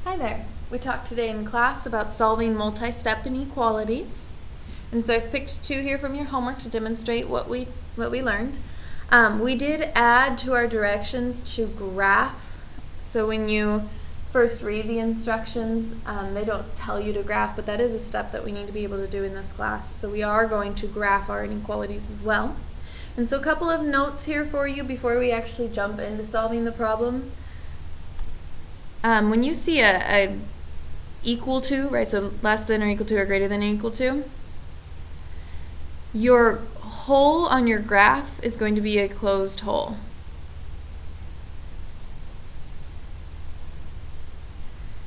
Hi there. We talked today in class about solving multi-step inequalities. And so I've picked two here from your homework to demonstrate what we learned. We did add to our directions to graph. So when you first read the instructions, they don't tell you to graph, but that is a step that we need to be able to do in this class. So we are going to graph our inequalities as well. And so a couple of notes here for you before we actually jump into solving the problem. When you see a equal to, right, so less than or equal to or greater than or equal to, your hole on your graph is going to be a closed hole.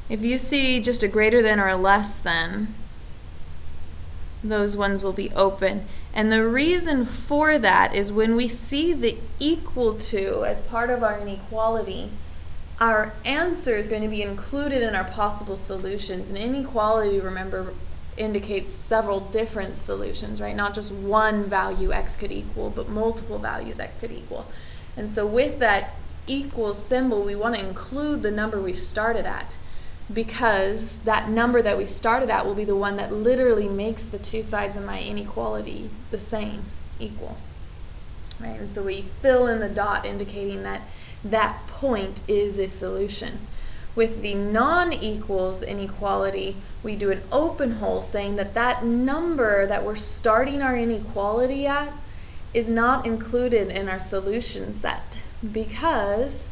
If you see just a greater than or a less than, those ones will be open. And the reason for that is when we see the equal to as part of our inequality, our answer is going to be included in our possible solutions. And inequality, remember, indicates several different solutions, right? Not just one value x could equal, but multiple values x could equal. And so with that equal symbol, we want to include the number we've started at, because that number that we started at will be the one that literally makes the two sides of my inequality the same, equal. Right? And so we fill in the dot indicating that that point is a solution. With the non-equals inequality, we do an open hole saying that that number that we're starting our inequality at is not included in our solution set, because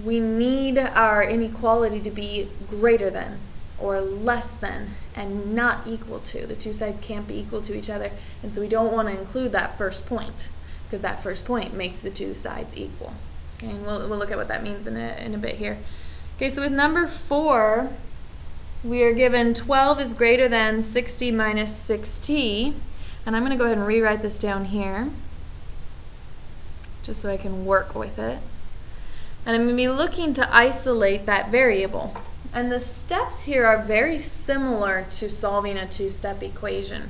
we need our inequality to be greater than or less than and not equal to. The two sides can't be equal to each other, and so we don't want to include that first point, because that first point makes the two sides equal. Okay, and we'll look at what that means in a bit here. Okay, so with number 4, we are given 12 is greater than 60 minus 6t. And I'm going to go ahead and rewrite this down here, just so I can work with it. And I'm going to be looking to isolate that variable. And the steps here are very similar to solving a two-step equation.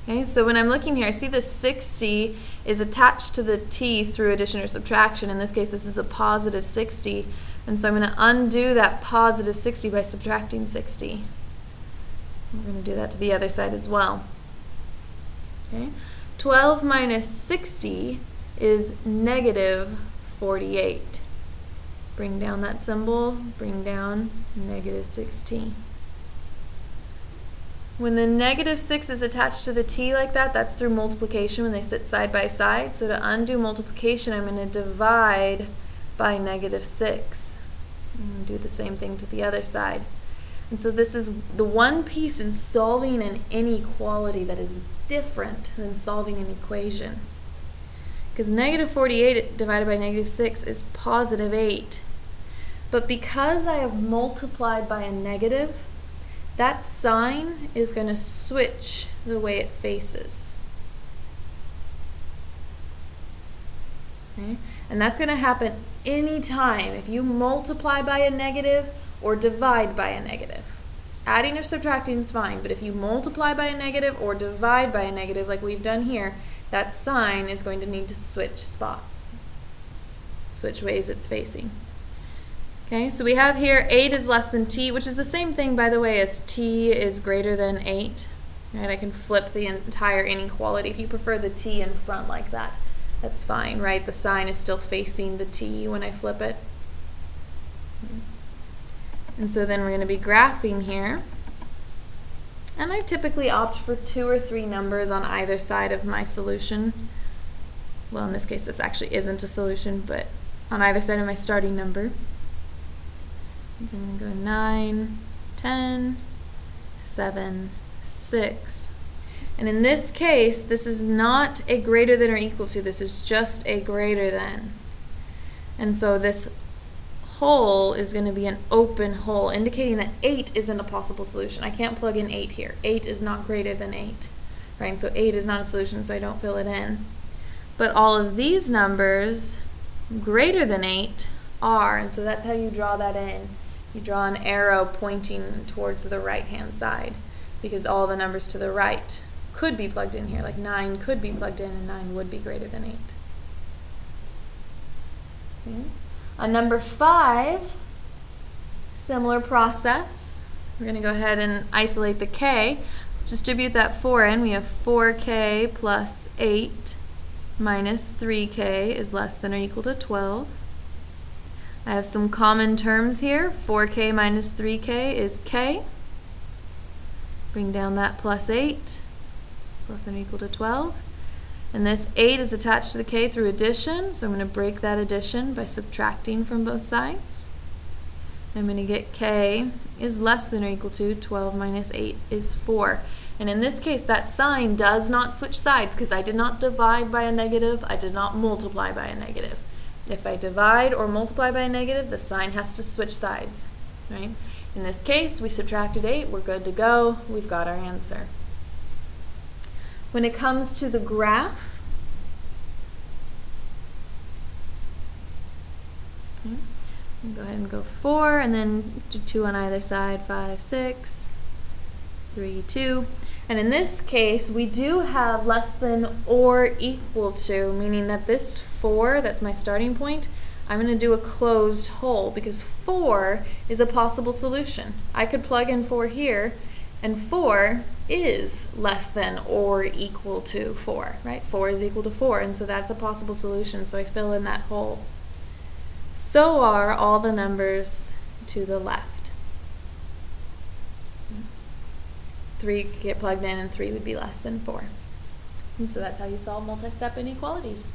Okay, so when I'm looking here, I see the 60 is attached to the t through addition or subtraction. In this case, this is a positive 60. And so I'm going to undo that positive 60 by subtracting 60. We're going to do that to the other side as well. Okay, 12 minus 60 is negative 48. Bring down that symbol, bring down negative 16. When the negative 6 is attached to the t like that, that's through multiplication when they sit side by side. So to undo multiplication, I'm going to divide by negative 6. And do the same thing to the other side. And so this is the one piece in solving an inequality that is different than solving an equation. Because negative 48 divided by negative 6 is positive 8. But because I have multiplied by a negative, that sign is going to switch the way it faces. Okay? And that's going to happen anytime if you multiply by a negative or divide by a negative. Adding or subtracting is fine, but if you multiply by a negative or divide by a negative like we've done here, that sign is going to need to switch spots, switch ways it's facing. Okay, so we have here 8 is less than t, which is the same thing, by the way, as t is greater than 8. Right, I can flip the entire inequality. If you prefer the t in front like that, that's fine, right? The sign is still facing the t when I flip it. And so then we're going to be graphing here. And I typically opt for 2 or 3 numbers on either side of my solution. Well, in this case, this actually isn't a solution, but on either side of my starting number. So I'm going to go 9, 10, 7, 6. And in this case, this is not a greater than or equal to. This is just a greater than. And so this hole is going to be an open hole, indicating that 8 isn't a possible solution. I can't plug in 8 here. 8 is not greater than 8. Right? So 8 is not a solution, so I don't fill it in. But all of these numbers greater than 8 are, and so that's how you draw that in. You draw an arrow pointing towards the right-hand side, because all the numbers to the right could be plugged in here. Like 9 could be plugged in, and 9 would be greater than 8. Okay. On number 5, Similar process. We're going to go ahead and isolate the k. Let's distribute that 4 in. We have 4k plus 8 minus 3k is less than or equal to 12. I have some common terms here. 4k minus 3k is k. Bring down that plus 8, less than or equal to 12. And this 8 is attached to the k through addition, so I'm going to break that addition by subtracting from both sides. I'm going to get k is less than or equal to 12 minus 8 is 4. And in this case, that sign does not switch sides because I did not divide by a negative, I did not multiply by a negative. If I divide or multiply by a negative, the sign has to switch sides, right? In this case, we subtracted 8, we're good to go, we've got our answer. When it comes to the graph, we'll go ahead and go 4, and then let's do 2 on either side, 5, 6, 3, 2. And in this case, we do have less than or equal to, meaning that this 4, that's my starting point, I'm going to do a closed hole because 4 is a possible solution. I could plug in 4 here, and 4 is less than or equal to 4, right? 4 is equal to 4, and so that's a possible solution, so I fill in that hole. So are all the numbers to the left. 3 could get plugged in, and 3 would be less than 4. And so that's how you solve multi-step inequalities.